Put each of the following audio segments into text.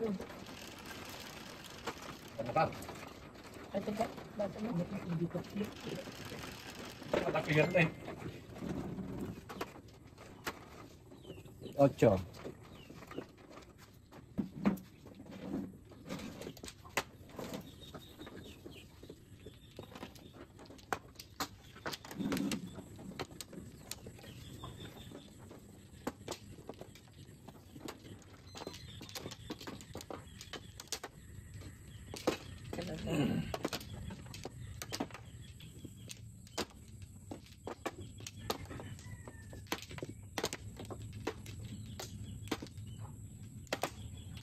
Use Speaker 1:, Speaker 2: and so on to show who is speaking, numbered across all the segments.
Speaker 1: Ano pa?
Speaker 2: Ito ka, bata mo. Hindi ko.
Speaker 1: Malaki yan eh.
Speaker 3: 8.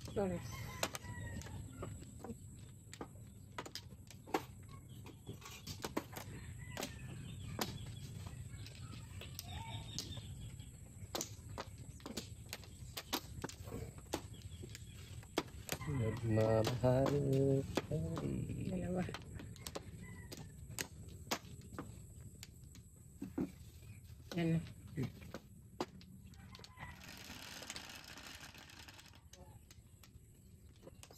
Speaker 2: Flores.
Speaker 3: Nagmamahal ay
Speaker 2: Dalawa. Yan na.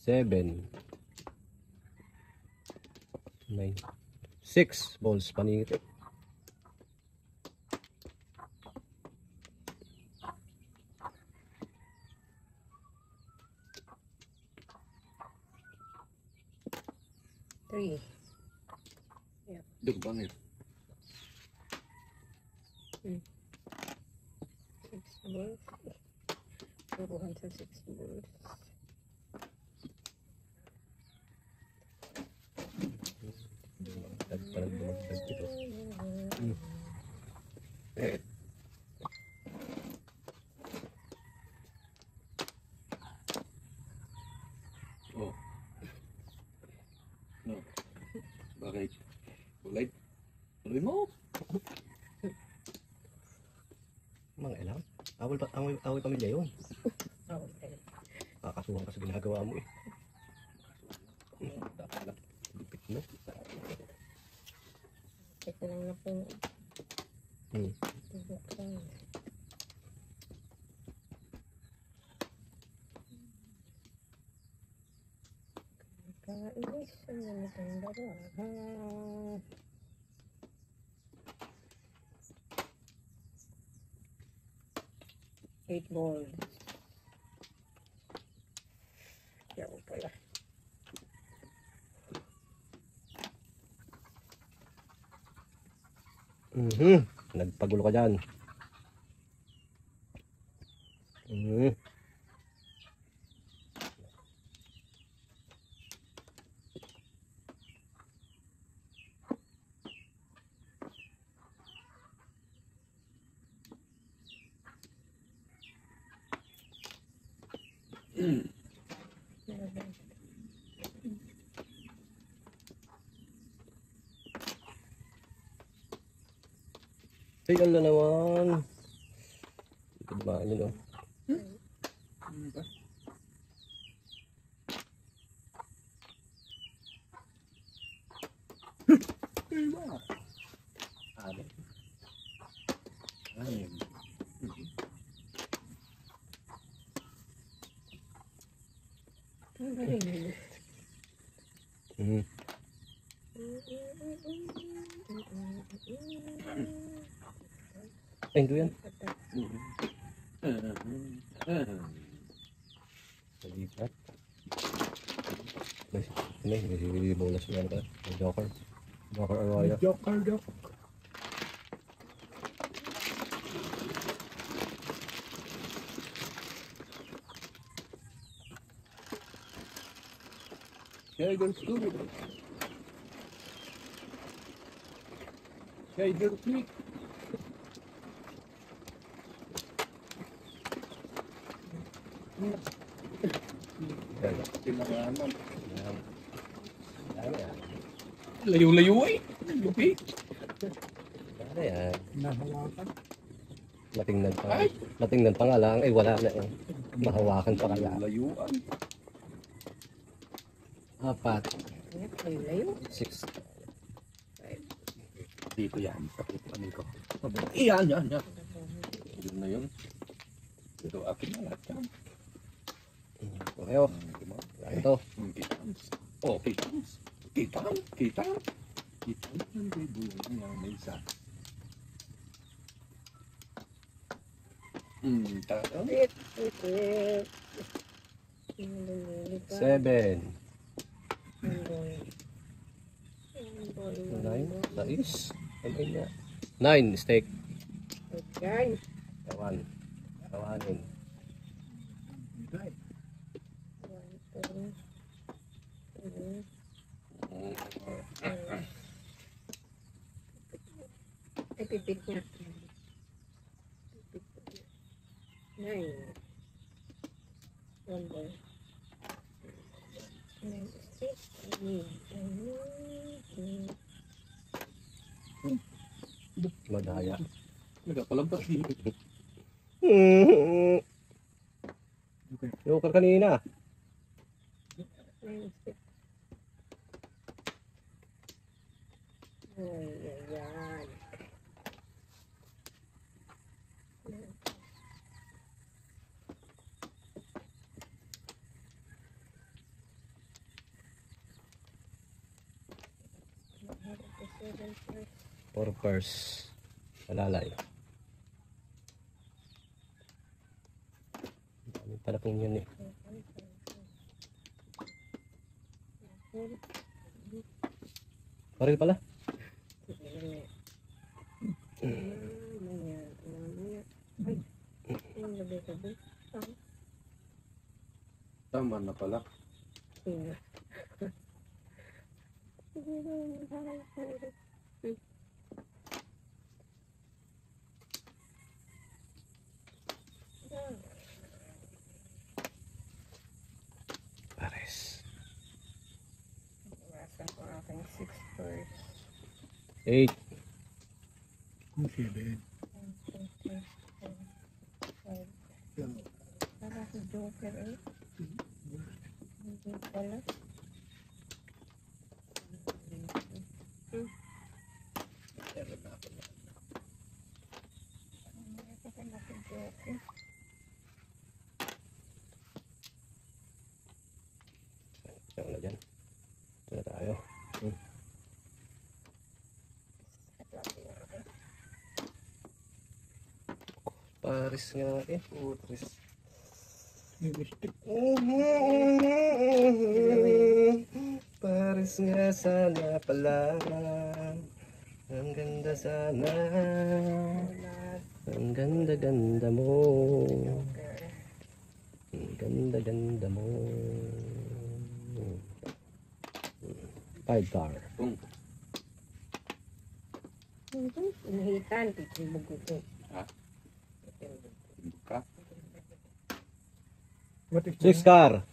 Speaker 3: seven. 9. 6 balls paningit.
Speaker 2: Three.
Speaker 1: Dug bangit.
Speaker 2: 6 balls. Turuhan sa 6 balls.
Speaker 3: Parang bumagdag ito.
Speaker 1: Oh. No. Bakit? Kulay? Tuloy mo.
Speaker 3: Mga ilang. Awal pamilya yun.
Speaker 2: Okay.
Speaker 3: Kakasuhan ka sa ginagawa mo eh. Lupit mo.
Speaker 2: Ito lang na po. Tubuksan. Kainis ang ganitong dalawa. Eight balls. Yaw pala.
Speaker 3: Nagpagulo ka dyan. Ay, ala naman. Ito ba yun, oh?
Speaker 1: Anim. Anim.
Speaker 2: Ang galing.
Speaker 3: Ay, ito yan. Nalipat. May bonus na ka. May joker. Joker Arroyo.
Speaker 1: Joker. Shader Studio. Shader Click. Tinanganan. Layo-layo eh. Lupi.
Speaker 3: Ano yan?
Speaker 1: Nahawakan.
Speaker 3: Matingnan pa nga lang. Ay, wala na eh. Mahawakan pa kaya.
Speaker 1: Layuan.
Speaker 3: 4.
Speaker 2: Layo.
Speaker 3: 6.
Speaker 1: Dito yan. Pakipuan ko. Iyan. Yun na yun. Ito akin na lahat yan.
Speaker 3: Okay, oh. Ito.
Speaker 1: Kitams. Oh, kitams. Kitams. Kitams. Kitams. Hindi buhay niya. May isa. Tara.
Speaker 2: Wait.
Speaker 3: 7.
Speaker 2: Boy.
Speaker 3: 9. 6. 9. Steak.
Speaker 2: Yan.
Speaker 3: Kawan. Kawanin.
Speaker 2: Ay, pipit niya. 9. 1 boy. 9, 6.
Speaker 3: Madaya.
Speaker 1: Nagkapalampas dito.
Speaker 3: Joker kanina.
Speaker 2: 9, 6. Ayan.
Speaker 3: Or purse. Palalay. Dami pala pong yun eh. Paril pala.
Speaker 1: Tama na pala.
Speaker 3: Pares.
Speaker 2: Nasa ko aking 6 first.
Speaker 3: 8.
Speaker 1: Kung 7.
Speaker 2: Para si Joker eh. Hindi pala.
Speaker 3: Saan na dyan? Ito na tayo. Paris nga eh. Paris. Paris nga sana pala. Ang ganda sana. Ang ganda-ganda mo. Ang ganda-ganda mo. 5 star.
Speaker 2: Inahitan, titibog ito.
Speaker 1: Ha? Ka?
Speaker 3: 6 star.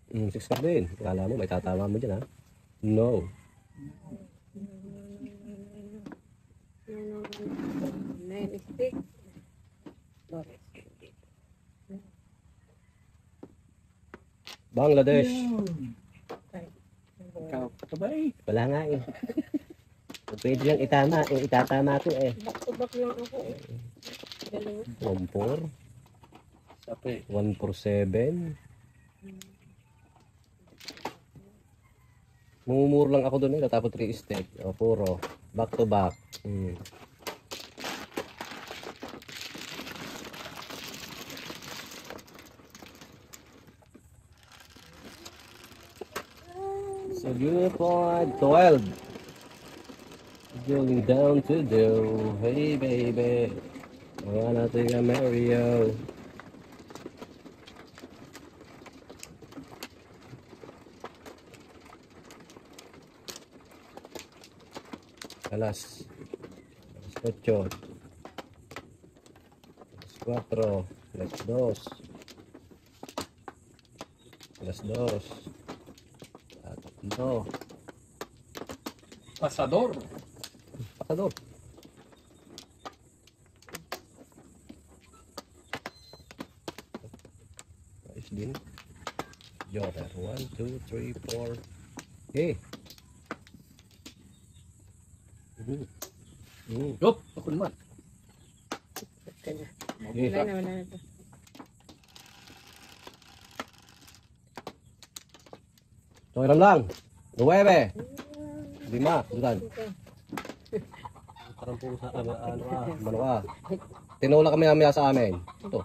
Speaker 3: 6 star din. Kala mo may tatama mo dyan ha? No. Bangladesh.
Speaker 1: Ikaw. Kabay.
Speaker 3: Wala nga eh. Kung pwede lang itama, itatama ko eh.
Speaker 2: Back to back lang ako eh. Dalawa.
Speaker 3: 1-4.
Speaker 1: Sapi.
Speaker 3: 1-4-7. Mumumuro lang ako doon eh. Tapos 3 steak. O puro. Back to back. So unified 12. Going down to do. Hey baby. I wanna take a Mario. Alas 8, alas 4, alas 2, alas 2, tatlo,
Speaker 1: Pasador.
Speaker 3: pasador. Ayos din. Joker, 1, 2, 3, 4. Okay.
Speaker 1: Yup. Ako naman.
Speaker 3: Okay.
Speaker 2: Wala na to.
Speaker 3: Tuwiran lang. 9. 5. Dudan. Parang po sa ano ah. Tinula kami mamaya sa amin. Ito.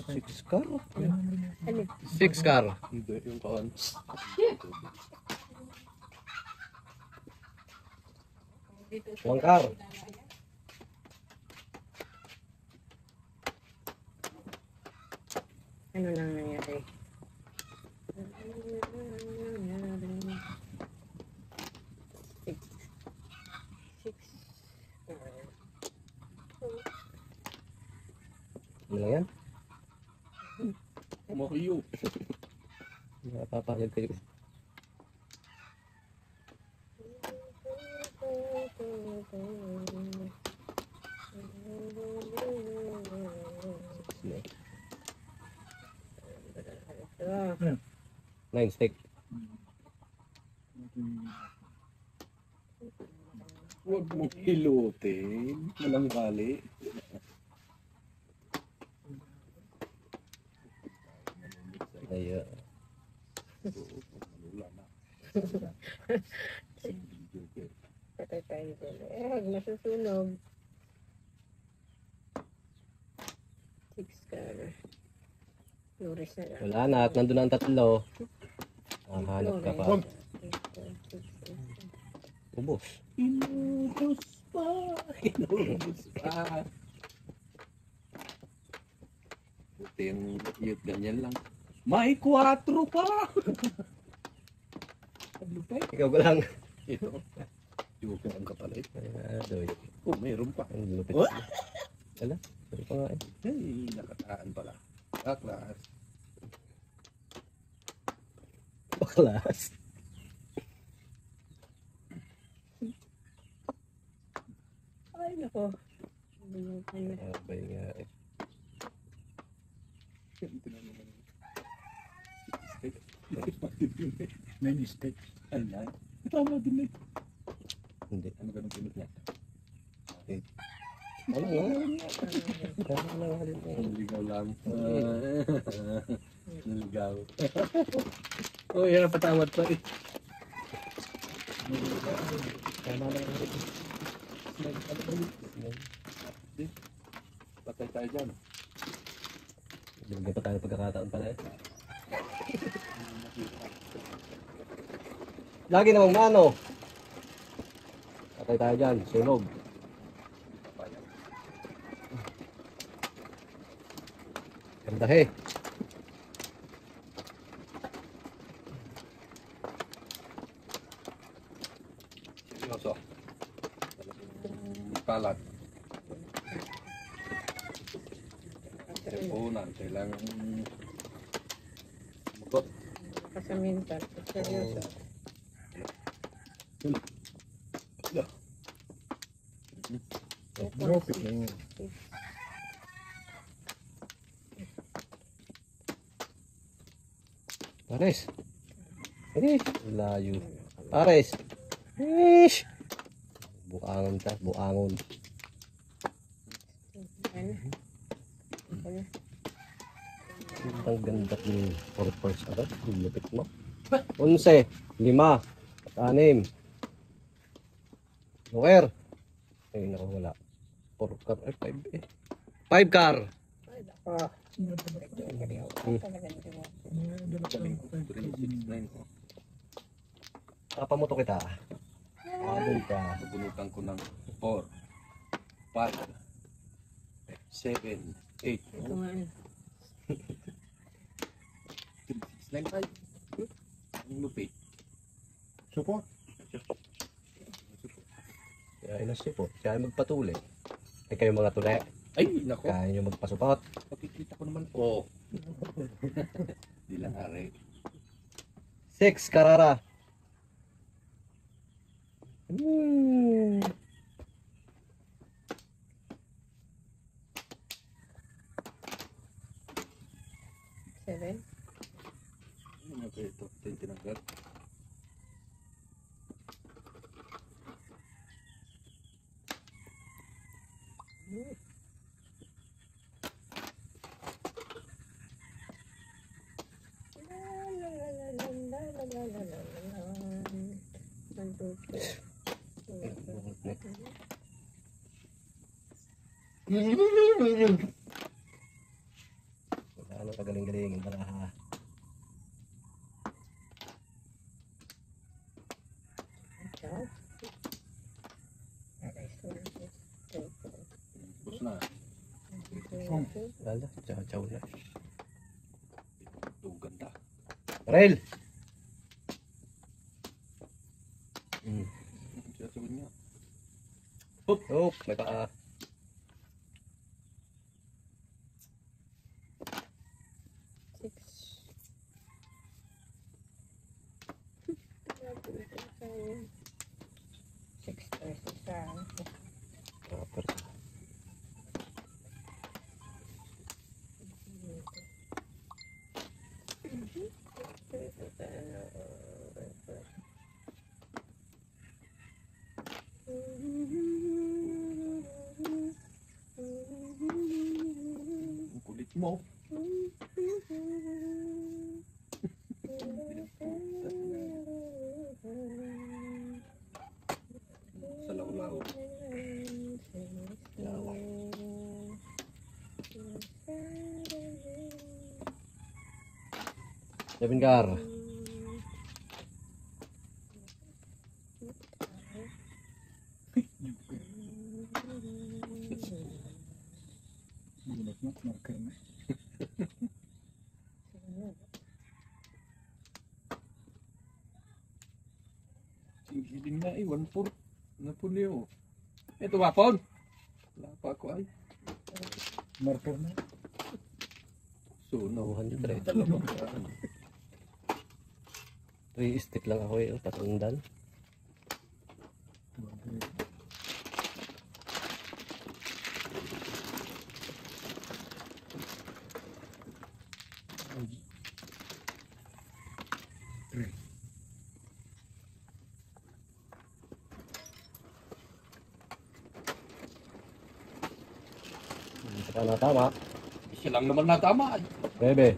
Speaker 3: 6 car. 6 car.
Speaker 1: Hindi, yung kaon.
Speaker 3: 1 car.
Speaker 2: Ano nang nangyari? Six. Six.
Speaker 3: Ano lang yan?
Speaker 1: Makiyo.
Speaker 3: Napapagod kayo.
Speaker 2: Ah,
Speaker 3: 9 stick.
Speaker 1: Huwag mo hilutin. Walang bali.
Speaker 3: Ay,
Speaker 1: Wala na.
Speaker 2: patay tayo dyan. Huwag masusunog. Six car. Flores na lang.
Speaker 3: wala na. At nandun na ang tatlo. Hanap ka pa. Ubos.
Speaker 1: Inubos pa. Inubos pa. Buti yung youth ganyan lang. May 4 pa. Lupay.
Speaker 3: Ikaw ko lang.
Speaker 1: Ito. Yung ang kapalit.
Speaker 3: Doy.
Speaker 1: Oh, mayroon pa.
Speaker 3: Ang lupit.
Speaker 1: What?
Speaker 3: Wala. Sorry pa nga eh.
Speaker 1: Ay, nakataan pala. Aklas.
Speaker 3: Baklas.
Speaker 2: Ay, nako. Bulutan na.
Speaker 3: Abay nga eh.
Speaker 1: May mistake. Ayan. Tama din eh.
Speaker 3: Hindi.
Speaker 1: Ano ganun pinit niya?
Speaker 3: Ano nga? Tama na nga din eh.
Speaker 1: Naligaw lang. Naligaw. Oh, yan ang patawad pa eh.
Speaker 3: Tama na nga din.
Speaker 1: Patay tayo dyan.
Speaker 3: Bigyan pa tayo pagkakataon pala eh. Lagi namang mano. Patay tayo dyan. Sunog. Ganda he.
Speaker 1: Seryoso. Kalat. Teleponan. Kailangan magot.
Speaker 2: Kasamintan. Seryoso.
Speaker 1: Profit na yun.
Speaker 3: Pares. Ish. Layo. Pares. Ish. Buangon ta. Buangon.
Speaker 2: Ano? Ano?
Speaker 3: Ang ganda ng purpose. Agad. Lupit mo. 11. 5. 6. Lower. Ay, naku, wala. 4 car. Ay, 5 eh. 5 car.
Speaker 2: Ay, nako. Talaga hindi mo.
Speaker 3: Papamuto kita. Adon ka.
Speaker 1: Bunutan ko ng 4, 5, 7, 8,
Speaker 2: Ito nga.
Speaker 1: 3, 6, 9, 5. Ang lupit. Support.
Speaker 3: Kaya inasipot. Kaya magpatuloy. Ay kayo mga tuli.
Speaker 1: Ay, nako.
Speaker 3: Kaya nyo magpasupot.
Speaker 1: Pakikita ko naman. Oh. Di lang are.
Speaker 3: 6 karara.
Speaker 2: Seven.
Speaker 1: Ano ba ito? Ito yung tinanggal.
Speaker 2: La la la la la. 1, 2, 3.
Speaker 3: Ano kagaling-galing yung baraha.
Speaker 2: Ciao.
Speaker 1: Bus na.
Speaker 3: Wala, chow-chow na.
Speaker 1: Ito, ganda.
Speaker 3: Rail!
Speaker 1: Siya sabi niya.
Speaker 3: Oh, may paa. Proper.
Speaker 1: Ang kulit mo. Sa law-law.
Speaker 3: Seven car.
Speaker 1: Hiling na eh, 1/4. Napuli oh. Ito wapon. Wala pa ako ay.
Speaker 4: Marker na.
Speaker 1: So, no.
Speaker 3: 200
Speaker 1: Dalawa.
Speaker 3: 3 stick lang ako eh, patundan. Saka na tama.
Speaker 1: Isa lang naman natama ay.
Speaker 3: Bebe.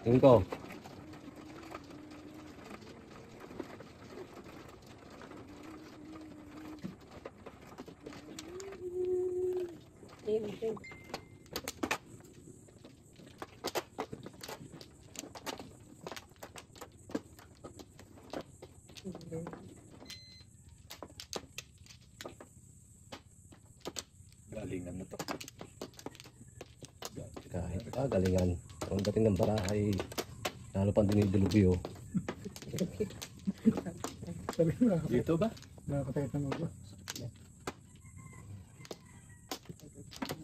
Speaker 3: Tingin ko.
Speaker 1: Galingan na to.
Speaker 3: Kahit galingan. Ang dating ng bara ay lalo pang dinidilubyo.
Speaker 4: Sabi mo,
Speaker 1: Dito ba?
Speaker 4: nakakatayat ng ulo.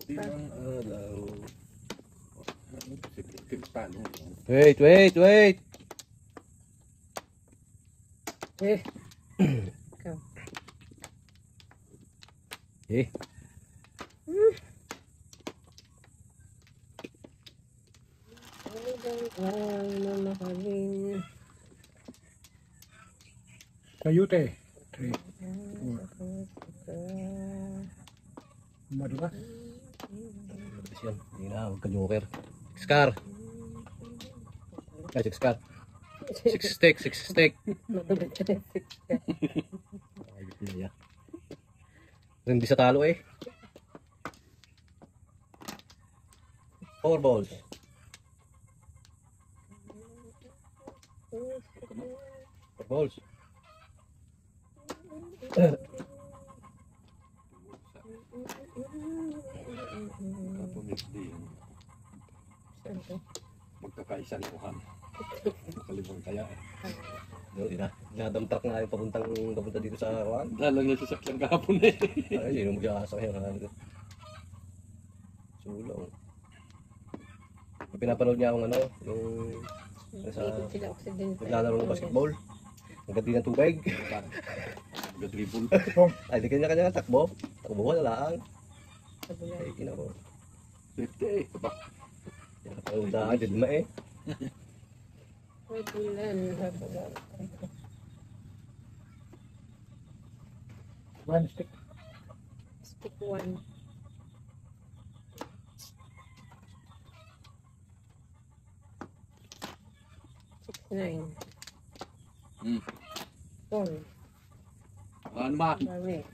Speaker 1: Di lang araw. Sige, kristalo.
Speaker 3: Wait, wait, wait!
Speaker 2: Eh. Ikaw.
Speaker 3: Eh,
Speaker 2: Mamahalin.
Speaker 4: Sayute. 3. Madulas.
Speaker 3: mabilis yan. Hindi na, huwag ka joker. 6 car. Ay, 6 car. 6 stick, 6 stick. Ayos na yan. Hindi sa talo eh. 4 balls. 4 balls.
Speaker 1: Kapumix din. Magkakaisang kuhan. Kalibang kaya eh.
Speaker 3: Hindi na. Nadamtrak nga yung papunta dito sa Juan.
Speaker 1: Lalang na sasakyan kahapon eh.
Speaker 3: Ay, yun yung mag-aasa kayo. Sulong. Pinapanood niya akong ano, yung sa
Speaker 2: Sila aksidente.
Speaker 3: naglalaro ng basketball. Ang ganda ng tubig.
Speaker 1: Gadribol.
Speaker 3: Ay, di kanya-kanya takbo. Takbo ko na lang.
Speaker 2: Sabulan.
Speaker 3: Ay, kina ko.
Speaker 1: Safety eh. Aba,
Speaker 3: Pinapanood na agad ma eh.
Speaker 2: Sabulan. Sabulan.
Speaker 4: One stick.
Speaker 2: Stick 1. 9.
Speaker 1: Hmm.
Speaker 2: 4.
Speaker 1: Ano ba?
Speaker 2: Bawi.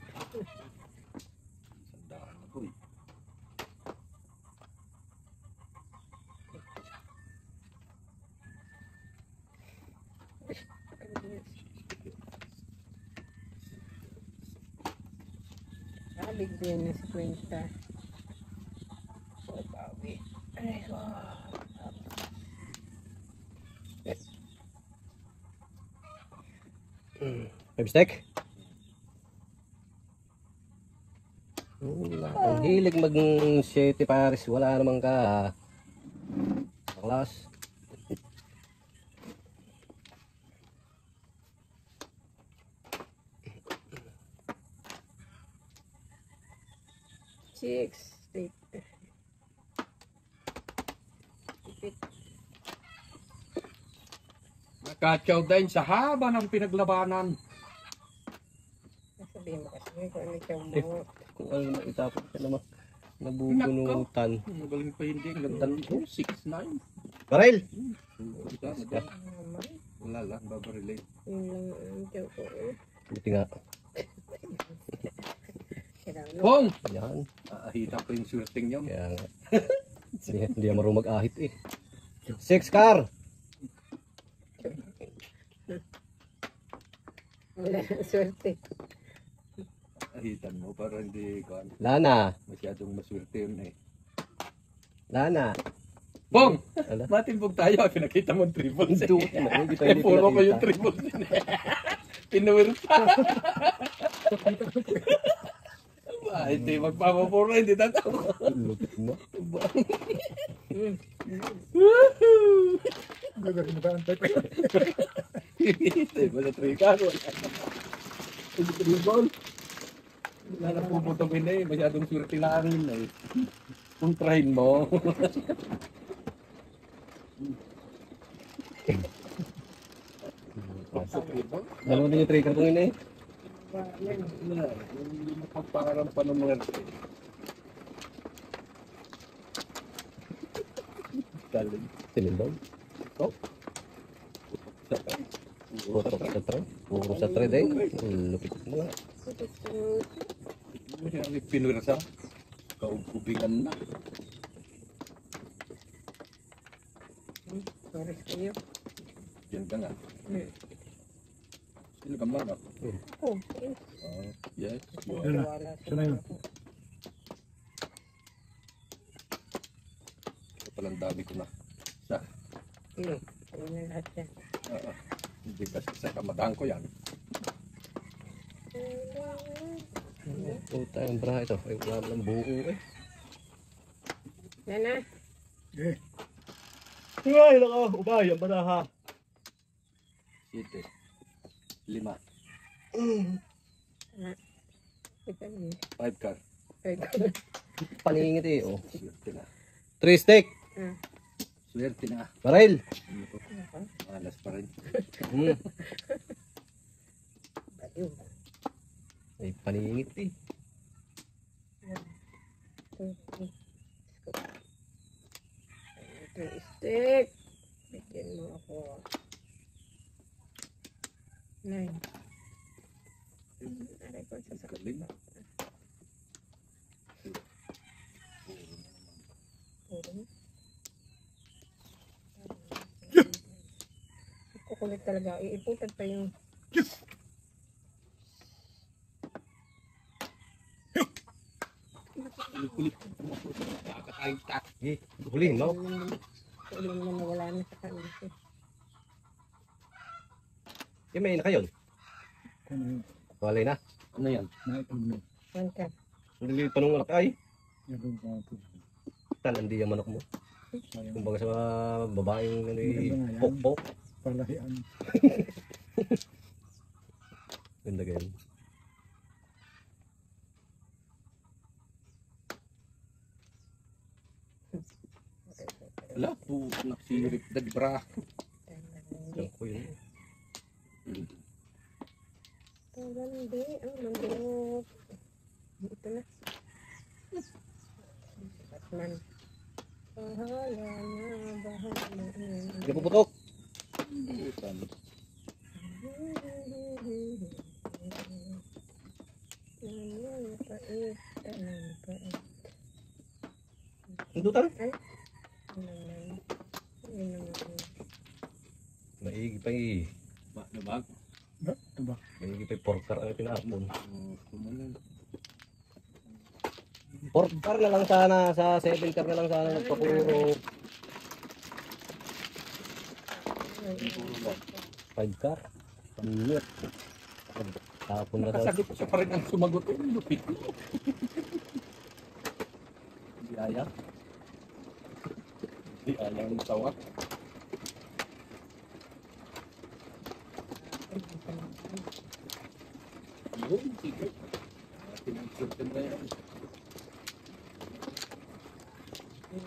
Speaker 1: Sandaan na po eh.
Speaker 2: Big din na 50. So, bawi. Ay, wow.
Speaker 3: Five stack. Ang hilig mag 7 pares. Wala naman ka. Baklas.
Speaker 2: Six. Take.
Speaker 1: Nakatsaw din sa haba ng pinaglabanan.
Speaker 2: Sabihin mo kasi kung ano siya mo.
Speaker 3: Kung ano na itapon ka naman. Nabubunutan.
Speaker 1: Magaling pa hindi. Ang ganda nito. 6'9".
Speaker 3: Baril!
Speaker 1: Wala lang. Babarilin.
Speaker 2: Yun lang ang tiyaw ko.
Speaker 3: Buti nga.
Speaker 2: Kailangan.
Speaker 1: Pong!
Speaker 3: Yan.
Speaker 1: Ahita pa yung surting niyo.
Speaker 3: Kaya nga. Hindi yan marunong mag-ahit eh. 6 car!
Speaker 2: Wala nang swerte.
Speaker 1: Ahitan mo para hindi kan
Speaker 3: Lana!
Speaker 1: masyadong maswerte yun eh.
Speaker 3: Lana!
Speaker 1: Pong!
Speaker 3: Ala?
Speaker 1: Matimbog tayo. Pinakita mo triple
Speaker 3: Hindi pa hindi
Speaker 1: Puro ko yung
Speaker 3: pinakita.
Speaker 1: triple din eh. Pinuwirta. Hindi magpapapuro. Hindi tatawa.
Speaker 3: Lupit mo.
Speaker 4: Gagawin mo ba ang type?
Speaker 1: Hindi mo na trikaro. Hindi triple. Wala na puputugin eh. Masyadong swerte lang eh. Kung tryhin mo.
Speaker 3: Dalawa din yung trigger kong ina eh.
Speaker 1: Wala. Hindi mapagparang pa ng mga galing.
Speaker 3: Tinimbang.
Speaker 1: Oh.
Speaker 3: Puro sa tre. Puro sa tre din. Lupit mo nga.
Speaker 1: Pinurasa. Kaubingan na.
Speaker 2: Sorry kayo.
Speaker 1: Yan ka nga. Sino ka man?
Speaker 2: Oh, eh.
Speaker 1: Yes.
Speaker 4: Yun na.
Speaker 2: Wala
Speaker 4: Ito na yun.
Speaker 1: Ito palang dami ko na. Sa.
Speaker 2: Eh, ayun na lahat yan.
Speaker 1: Hindi kasi sa kamadaan ko yan.
Speaker 3: Puta yung bra ito. Ay wala lang buo eh.
Speaker 2: Yan na.
Speaker 4: Eh,
Speaker 3: Ay nako. Ubay ang baraha.
Speaker 1: 7. 5.
Speaker 2: Ito yun.
Speaker 1: 5 car.
Speaker 3: Paningit eh. Oh.
Speaker 1: Swerte na.
Speaker 3: 3 stick.
Speaker 1: Swerte na.
Speaker 3: Baril.
Speaker 1: Malas pa rin.
Speaker 2: Baliw.
Speaker 3: Ay paningit eh.
Speaker 2: Ito stick. Bigyan mo ako. 9. Aray ko sa sakit.
Speaker 1: Galing.
Speaker 2: Kukulit talaga. Iiputan pa yung
Speaker 1: Kulit. Nakakatayang tak.
Speaker 3: Eh, hulihin mo.
Speaker 2: uling na nawala na sa kanila.
Speaker 3: Yung may na kayo.
Speaker 4: ano yun?
Speaker 3: Walay na.
Speaker 1: Ano yan?
Speaker 4: Naitog mo.
Speaker 2: One cup.
Speaker 3: Naliliit pa nung anak ay.
Speaker 4: Yung kung
Speaker 3: Talandi ang manok mo.
Speaker 4: sayang.
Speaker 3: Kumbaga sa mga babaeng ano eh.
Speaker 4: Maganda nga yan.
Speaker 3: Pok-pok.
Speaker 4: Palahian.
Speaker 3: Ganda ganyan.
Speaker 1: Wala po. Naksirip na bra.
Speaker 3: Yan ko yun.
Speaker 2: Hindi. Ang mandok. Ito na. Batman. Bahala na. Bahala na.
Speaker 3: Hindi puputok. Hindutan? Maigi pa eh.
Speaker 1: Nabag?
Speaker 4: Diba?
Speaker 3: Maigi pa yung porkar ang pinapon.
Speaker 1: Kumalan.
Speaker 3: Porkar na lang sana, sa 7 car na lang sana nagpapuro. 5 car? Pangit. Tapon na sa...
Speaker 1: Nakasagot siya pa rin ang sumagot. Lupit mo. Di ayaw. Di ayaw ng tawag. Yun, sige. Pinagsurtin na yan.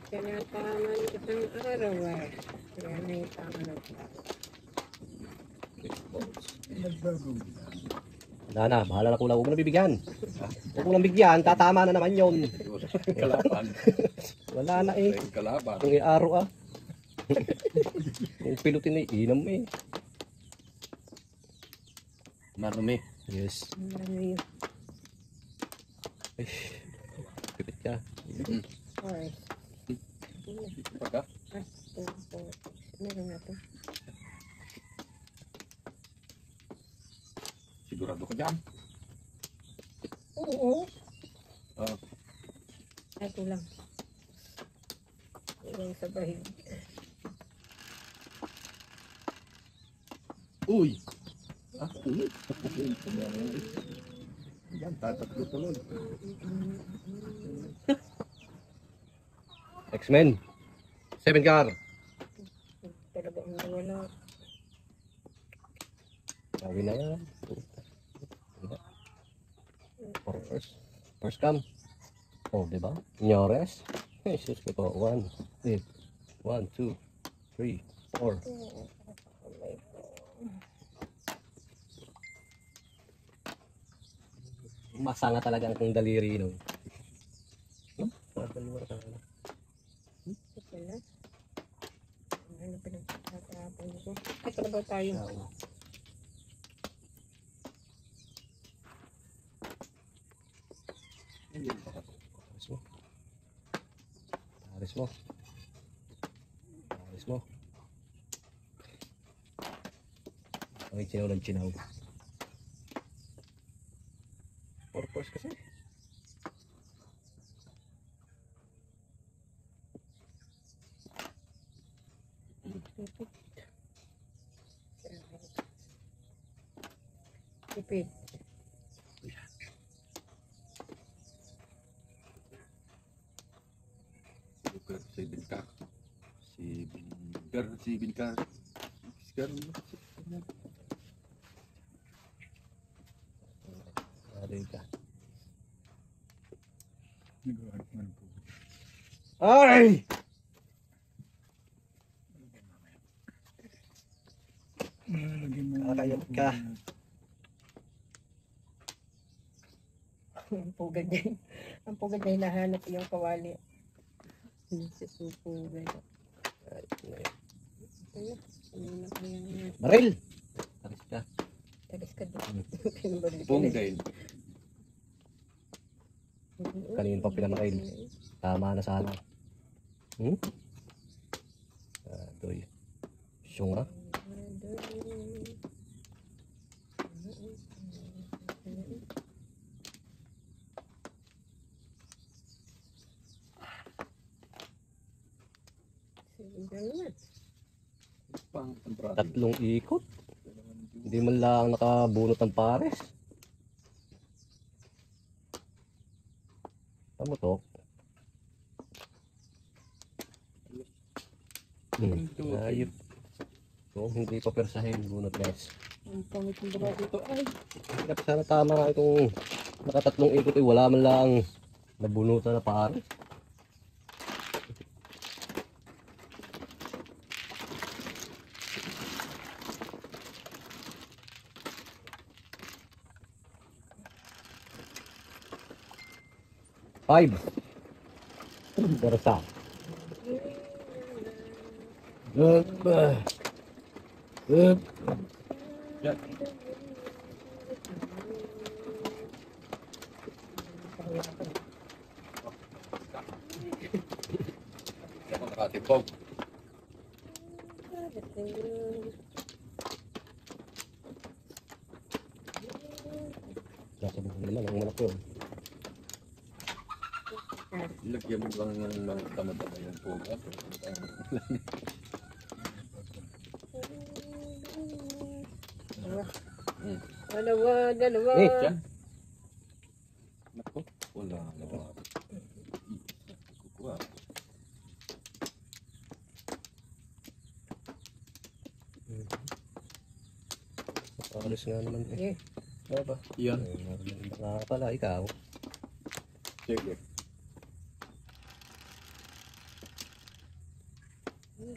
Speaker 2: Tinataman isang araw ah. Kaya na yung tama.
Speaker 4: Nagbago.
Speaker 3: Wala na, bahala na kulang. Huwag mo na bibigyan. Huwag mo na bigyan, tatama na naman yun.
Speaker 1: Kalaban.
Speaker 3: Wala na eh.
Speaker 1: Kalaban.
Speaker 3: Kung iaro ah. Kung pilutin eh, inam eh.
Speaker 1: Marumi.
Speaker 3: Yes.
Speaker 2: Ano yun?
Speaker 3: Ay, pipit ka.
Speaker 2: Or,
Speaker 1: Pagka.
Speaker 2: meron na to.
Speaker 1: Sigurado ka dyan.
Speaker 2: Oo.
Speaker 1: Ah,
Speaker 2: Ito lang. Ilang sa bahig.
Speaker 1: uy! Ah, uy! Yan, tatatlo tulod.
Speaker 3: X-Men. 7 car.
Speaker 2: Talaga ang wala.
Speaker 3: Gawin na yan. First come. Oh, diba? Nyores. Jesus ko to. 1, 2, 3, 4. Masanga talaga ang kong daliri no.
Speaker 2: Ito na. Ano pinagtatapon ko? Ay, trabaho tayo.
Speaker 3: Aris mo. Aris mo. Ay, chinaw ng chinaw. Purpose kasi.
Speaker 2: Tipid.
Speaker 1: Super 7 car. 7 car.
Speaker 3: Aray ka.
Speaker 4: Nagawa man po.
Speaker 3: Ay!
Speaker 4: Nalagyan mo.
Speaker 3: Nakakayat ka.
Speaker 2: Ang pugad niya. Ang pugad niya hinahanap yung kawali. Sa supugad.
Speaker 3: Baril! Aris ka.
Speaker 2: Talis ka doon. Pinabalik ka
Speaker 1: Pong
Speaker 2: na.
Speaker 1: dahil.
Speaker 3: Kanina pa pinamaril. Tama na sana. Hmm? Doy. Syunga.
Speaker 1: Pang temperado.
Speaker 3: 3 ikot. Hindi man lang nakabunot ng pares. Tama to. Ayop. So, hindi pa persahin bunot guys.
Speaker 2: Ang pangit ng baba dito. Ay,
Speaker 3: Dapat sana tama itong nakatatlong ikot eh. Wala man lang nabunutan na pares. Five. Bersa.
Speaker 1: Yan. Ako nakatipog.
Speaker 3: Nasa buhay naman, ang manok yun.
Speaker 1: Lagyan mo lang ng tama-tama yung puga.
Speaker 2: Dalawa.
Speaker 3: Eh,
Speaker 1: Diyan. Naku, wala naman. Kukuha.
Speaker 3: Alis nga naman eh.
Speaker 2: Eh,
Speaker 1: Ano ba? Yan.
Speaker 3: Baka pala ikaw.
Speaker 1: Sige.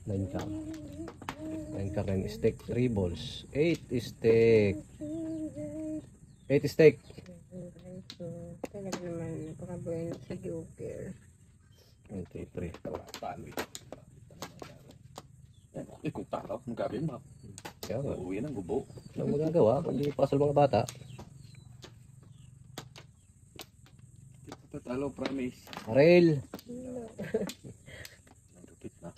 Speaker 3: 9 car. 9 car and steak. 3 balls. 8 steak. 8 steak.
Speaker 2: talaga naman, napaka-bueno sa Joker.
Speaker 3: 1, 2, 3.
Speaker 1: Paano ito? Eh, kung takaw, magkabin mo.
Speaker 3: Kaya nga.
Speaker 1: Uuwi ng gubo.
Speaker 3: Anong magagawa? Kundi pasal mga bata.
Speaker 1: Tatalo, promise.
Speaker 3: Rail.
Speaker 1: Nagupit na.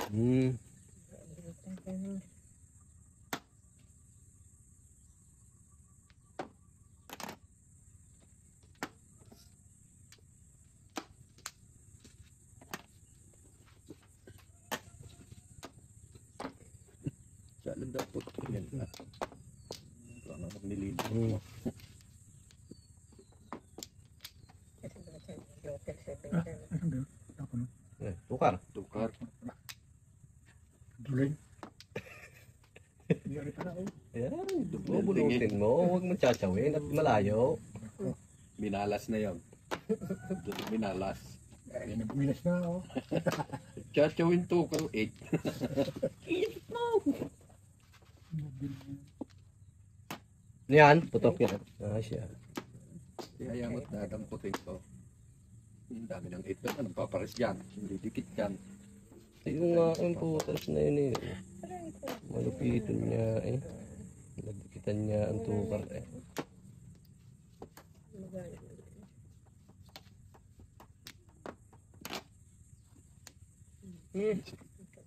Speaker 1: Jalan dapat. Yan na. Wala na magnilid.
Speaker 2: Kasi ba sa Joker 7
Speaker 4: Ano ba? Ako no?
Speaker 3: Tukar.
Speaker 1: Tukar.
Speaker 4: Tuloy. Hindi rin pala ako.
Speaker 3: Ayan. Bubulutin mo. Huwag mo tsachawin at malayo.
Speaker 1: Minalas na yun. Minalas.
Speaker 4: Ay, nagbilas na ako.
Speaker 1: Chachawin tukar 8.
Speaker 3: Yan. Putok yan. Siya.
Speaker 1: Kaya mo't nadamputin ko. Ang dami ng 8 na nagpapares dyan. Hindi dikit yan.
Speaker 3: Yung nga ang putas na yun eh. Malupitin niya eh. Nagdikitan niya ang tukar eh.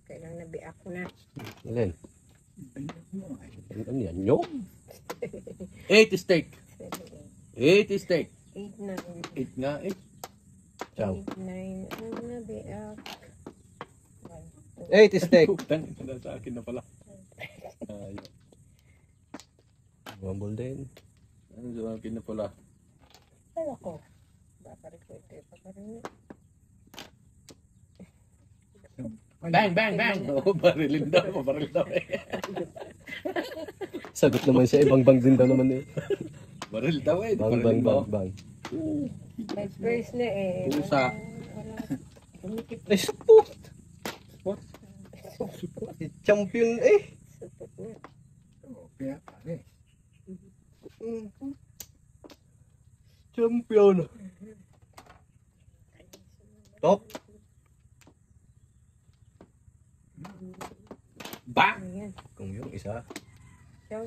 Speaker 2: Kailang nabiak ko na.
Speaker 3: Alin?
Speaker 4: Ay, ako ay.
Speaker 3: Ano yan? Nyo?
Speaker 1: 8 steak. 8 steak.
Speaker 2: 8, 9.
Speaker 1: 8 nga eh.
Speaker 3: Ciao.
Speaker 2: 8, 9. Ang nabiak.
Speaker 3: 8 steak.
Speaker 1: Putang, ina sa akin na pala. Ayun.
Speaker 3: Rumble din.
Speaker 1: Ano sa akin na pala?
Speaker 2: Ay, ako. Bakarik ko ito. Bakarik.
Speaker 1: Bang, bang, bang! Oo, barilin daw. Baril daw eh.
Speaker 3: Sagot naman siya. Ibang bang din daw naman eh.
Speaker 1: Baril daw eh.
Speaker 3: Bang, bang,
Speaker 1: Barilin daw.
Speaker 3: bang, bang.
Speaker 2: May first na eh.
Speaker 1: Pusa.
Speaker 2: Kumikip
Speaker 3: Ay, sport.
Speaker 1: Sport?
Speaker 3: Champion eh.
Speaker 2: supot na.
Speaker 4: Oo, kaya pare.
Speaker 3: Champion. Top.
Speaker 1: Bang!
Speaker 2: Ayan.
Speaker 3: Kung yung isa.
Speaker 2: Ciao.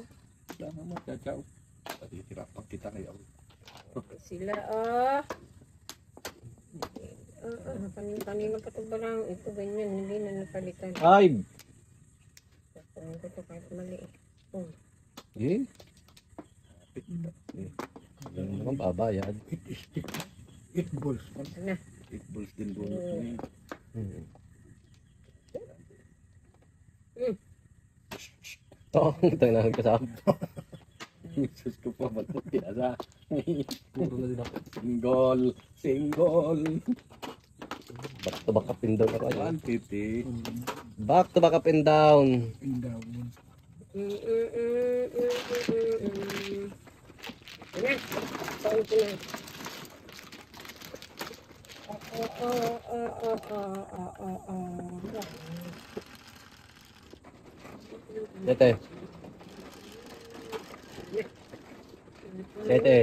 Speaker 1: Sama mo, chachaw. Pati tirapang kita ngayon.
Speaker 2: Sila kanina pa ito ba lang ito ganyan hindi na napalitan.
Speaker 3: 5.
Speaker 2: Kunin ko ito kahit mali.
Speaker 3: Eh. Ganun naman babayad.
Speaker 4: It balls.
Speaker 2: Ito na.
Speaker 1: 8 balls din bunot mo eh.
Speaker 3: Oo, tayo na kasama.
Speaker 1: Sus ko pa, ba't pinasa?
Speaker 3: Puro na din ako.
Speaker 1: Single! Single!
Speaker 3: Back to back up and down ako.
Speaker 1: 150.
Speaker 3: Back to back up and down.
Speaker 4: Indawon.
Speaker 2: Ayan. Saan ko na?
Speaker 3: Sete. Sete.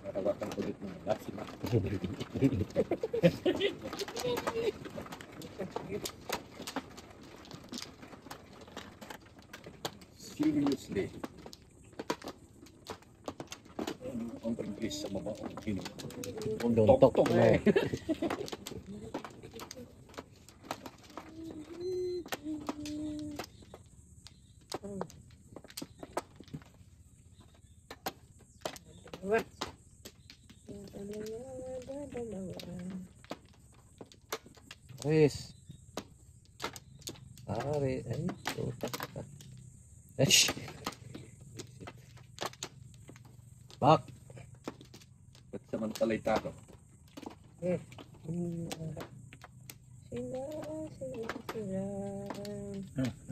Speaker 1: Narawakan ko dito ng lasima. Seriously. Bilis sa mga kini.
Speaker 3: Don't talk.
Speaker 1: Tok-tok
Speaker 3: No.
Speaker 1: eh.
Speaker 2: Dalawa. Dalawa.
Speaker 3: Chris. Ari, ay, tutak ka. Ash. Bak.
Speaker 1: Ba't samantalay taro?
Speaker 2: Eh. Sila.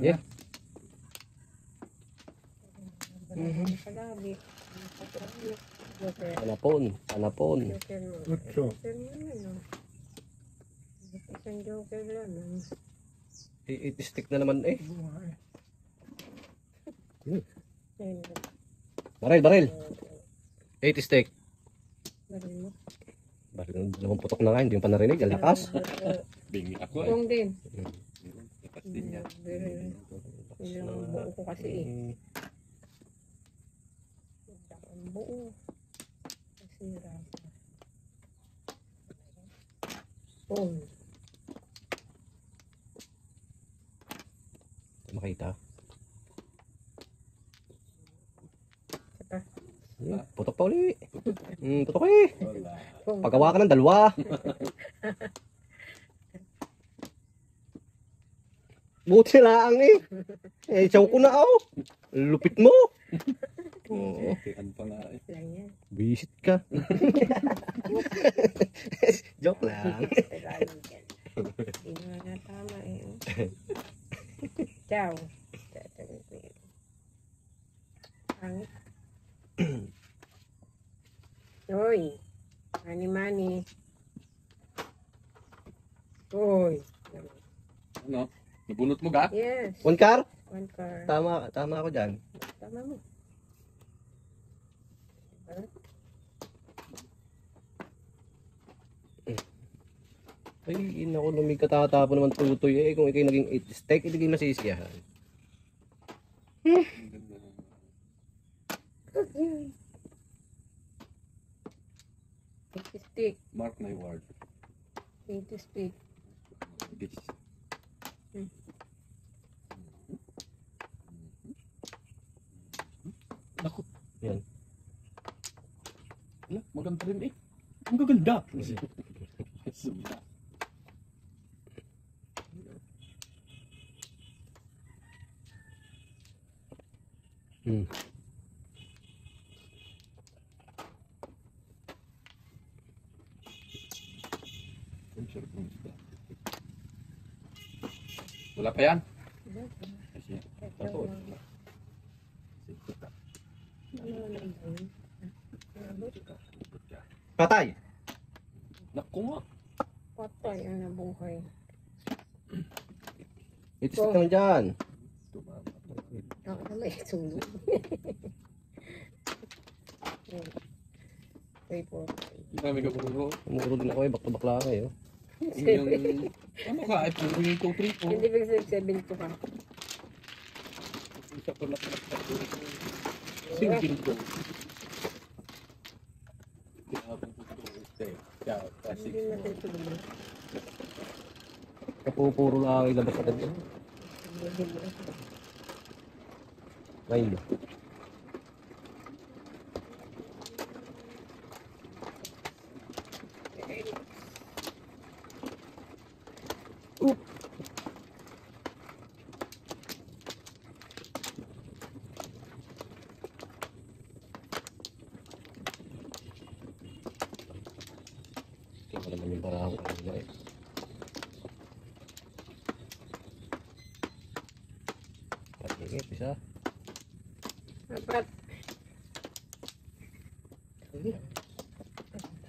Speaker 3: Yeah.
Speaker 2: Kalabi.
Speaker 3: Panapon.
Speaker 2: Joker mo.
Speaker 4: Otso.
Speaker 2: Joker mo ano. Isang joker lang.
Speaker 3: Stick na naman eh.
Speaker 4: Buhay.
Speaker 3: Baril. 80 stick.
Speaker 2: Baril mo.
Speaker 3: Baril, dalawang putok na nga, hindi yung pa narinig. Ang lakas.
Speaker 1: Bingi ako eh.
Speaker 2: Kung din.
Speaker 1: Lakas din yan.
Speaker 2: Ilang buo ko kasi eh. Ang buo. Nasira. Oh.
Speaker 3: Makita.
Speaker 2: Saka.
Speaker 3: Putok pa uli. Putok eh.
Speaker 1: Wala.
Speaker 3: Pagawa ka ng dalawa. Buti na lang eh. Saw ko na oh. Lupit mo. Oo.
Speaker 1: Tiyan pa nga eh.
Speaker 2: Lang yan.
Speaker 3: Visit ka. Joke lang.
Speaker 2: Tagalog yan. Hindi na nga tama eh. Ciao. Pangit. Uy. Mani. Uy.
Speaker 1: Ano? Nabunot mo ga?
Speaker 2: Yes.
Speaker 3: One car?
Speaker 2: One car.
Speaker 3: Tama ako dyan.
Speaker 2: Tama mo.
Speaker 3: Ay, naku, lumig katatapon naman tutoy eh. Kung ikay naging 8 steak, hindi kayo masisiyahan.
Speaker 2: Stick.
Speaker 1: Mark my word.
Speaker 2: Stick.
Speaker 1: This. Naku.
Speaker 3: Yan.
Speaker 1: Ala, maganda rin eh. Ang gaganda. Sumba.
Speaker 3: Hmm.
Speaker 1: Wala pa yan?
Speaker 2: Diba?
Speaker 1: Kasi,
Speaker 2: Ito.
Speaker 1: Ito.
Speaker 2: Ano na yun?
Speaker 3: Patay!
Speaker 1: Naku nga.
Speaker 2: Patay ang nabuhay.
Speaker 3: 8 steak naman dyan.
Speaker 1: Tumama.
Speaker 2: Ako na may sulo. Wait po.
Speaker 1: Dami ka puro.
Speaker 3: Umuro din ako eh. Back to back lang eh. Oh.
Speaker 1: Yung, ano ka? Ay, puro yung 2-3 po.
Speaker 2: Hindi ba 7 to ka?
Speaker 1: Isa pa lang. Single ko. Tinapon ko ito. Stay. Ciao. Kasi.
Speaker 2: Hindi natin tuloy.
Speaker 3: Kapupuro lang ilabas agad yun. Ngayon. Tingnan naman yung parang kanina eh. Patingit isa.
Speaker 2: Apat.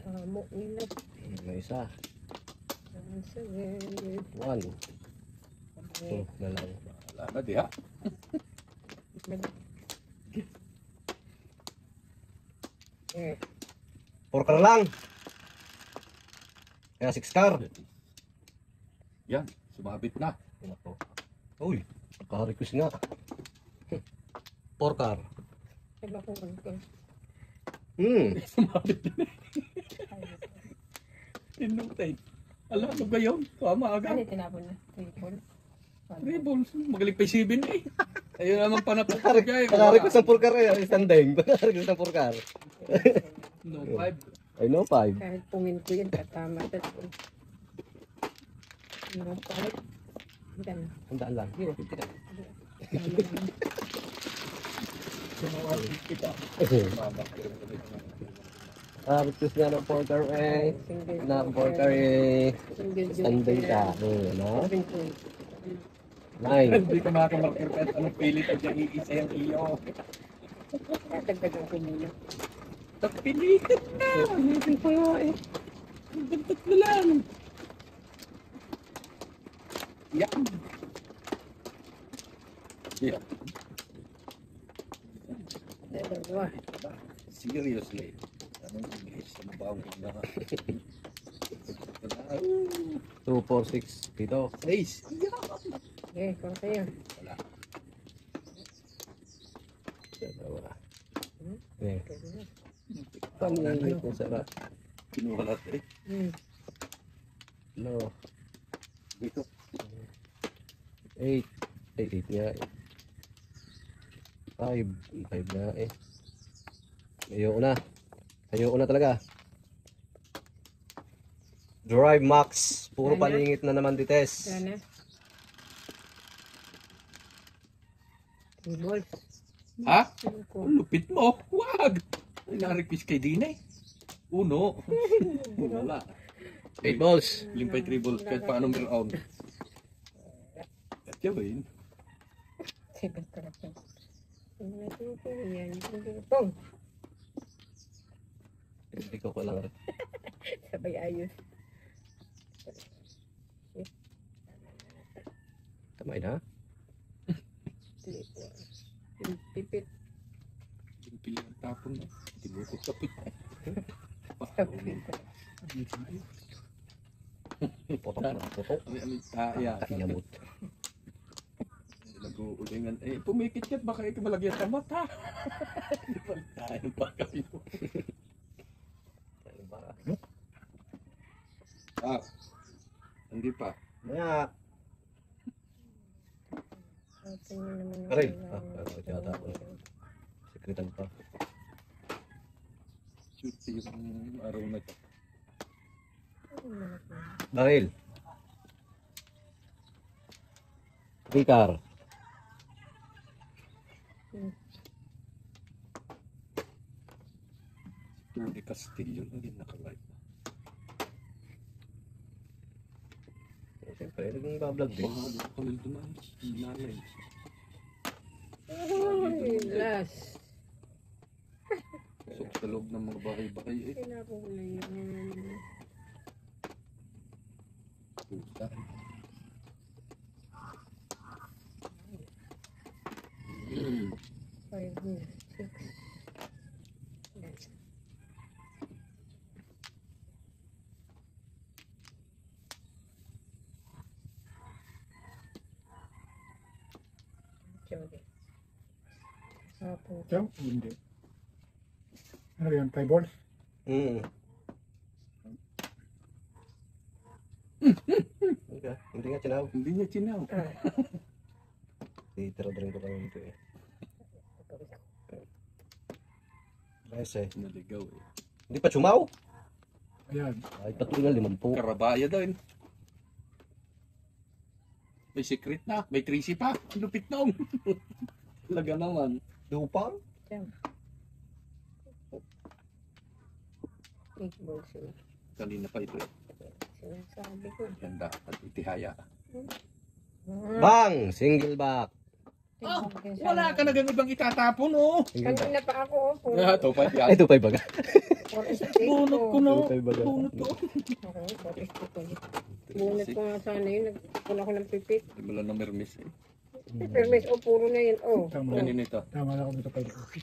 Speaker 2: Hamo nila.
Speaker 3: May isa.
Speaker 2: 7.
Speaker 3: 1. 2 na lang.
Speaker 1: Wala na di ha?
Speaker 2: Eh.
Speaker 3: 4 car lang. Kaya 6 car.
Speaker 1: Yan. Sumabit na.
Speaker 3: Uy, naka-request nga. 4 car.
Speaker 2: Iba ko ko.
Speaker 1: Sumabit din eh. Tinutay. Alam mo ba yun? Tama agad.
Speaker 2: Ano tinapon na? Triple?
Speaker 1: 3 balls. Magaling pa 7 eh. Ayun naman panapot ko dyan.
Speaker 3: Pag-request ng purkar eh. Standing. Pag-request ng purkar.
Speaker 1: No, 5.
Speaker 3: I know 5.
Speaker 2: Kahit pungin ko yun, tatama. Ano pa? Ganun.
Speaker 3: Handaan lang. Request nga ng purkar eh.
Speaker 2: Single
Speaker 3: Na purkar eh.
Speaker 2: Single
Speaker 3: Standing ka. Ano?
Speaker 2: 7 point.
Speaker 3: 9.
Speaker 1: Hindi ka makamarker kahit anong pilit at yung iisa yung iyo.
Speaker 2: Tatagdagan ko muna.
Speaker 1: Pilitit na! Pilitit pa nga eh. Bantat na lang. Yan. Yeah.
Speaker 2: Dalawa.
Speaker 1: Seriously. Anong English? Ano ba ang ina?
Speaker 3: 2, 4, 6. Dito.
Speaker 1: 6.
Speaker 2: Okay, kung sa'yo.
Speaker 1: Wala.
Speaker 3: Dalawa. Eh. Pamingit mo sarap.
Speaker 1: Kinuha natin eh.
Speaker 3: No.
Speaker 1: Dito.
Speaker 3: 8. Ay, 8 nga eh. 5. 5 nga eh. Ayoko na. Ayoko na talaga. Drive Max. Puro
Speaker 2: Sana?
Speaker 3: palingit na naman dites.
Speaker 2: Sana. 3 balls.
Speaker 1: Ha?
Speaker 2: Ano ko?
Speaker 1: Ang lupit mo. Wag. Ay, na-request kay Dina eh. Uno. Wala.
Speaker 3: 8 balls.
Speaker 1: Limpay 3 balls kahit paano meron. At yun.
Speaker 2: Sige, talaga. Ano ko yan? Pong!
Speaker 3: Hindi ko lang rin.
Speaker 2: Sabay ayos.
Speaker 3: Tamay na.
Speaker 2: Pipit.
Speaker 1: Yung pili ang tapon na. Tinukot kapit.
Speaker 3: Potok na. Potok.
Speaker 1: Iya.
Speaker 3: Yamot.
Speaker 1: Nag-uulingan. Eh, pumikit ka. Baka ikaw malagyan sa mata. Tayo pa kami po. Ah. Hindi pa.
Speaker 3: Maya. Aray. Yata ako. Sekretan pa.
Speaker 1: Shoot yung araw na ito.
Speaker 3: Baril. Ricard.
Speaker 1: Tony Castillo lang yung nakalive.
Speaker 3: Siyempre, naging bablog din.
Speaker 1: Baka kami dumaan. Nanay.
Speaker 2: Ay, last.
Speaker 1: So, sa loob ng mga bahay-bahay eh.
Speaker 2: Tinapon ko na yun.
Speaker 1: Puta.
Speaker 2: Five, six. Sorry. Apo.
Speaker 4: Ito, hindi. Ano yun, 5 balls?
Speaker 3: Hindi nga chinaw.
Speaker 1: Hindi niya chinaw.
Speaker 3: Titira rin ko kami ito eh. Kasi,
Speaker 1: Naligaw eh.
Speaker 3: hindi pa chumaw.
Speaker 4: Ayan.
Speaker 3: Ay, patuloy na 50.
Speaker 1: Karabaya daw eh. May secret na. May 3C pa. Lupit na oh. Talaga naman.
Speaker 3: Lupang?
Speaker 2: Eight balls yun.
Speaker 1: Kanina pa ito eh.
Speaker 2: Sinasabi ko.
Speaker 1: Yan dapat itihaya.
Speaker 3: Bang! Single back.
Speaker 1: Ah, wala ka na ganun ibang itatapon oh.
Speaker 3: Single back.
Speaker 2: Kanina pa ako. Oh,
Speaker 1: Yeah, ito pa yan.
Speaker 3: Ay, ito pa baga.
Speaker 1: Bunot ko na.
Speaker 3: Ito baga.
Speaker 1: Bunot ko.
Speaker 2: Bunot ko nga sana yun. Nagpuna ko ng pipit.
Speaker 1: Hindi mo lang na mermis eh.
Speaker 2: Permis, puro na yun. Oh.
Speaker 4: Tama,
Speaker 1: Kanina ito.
Speaker 4: tama na ako dito 5 balls.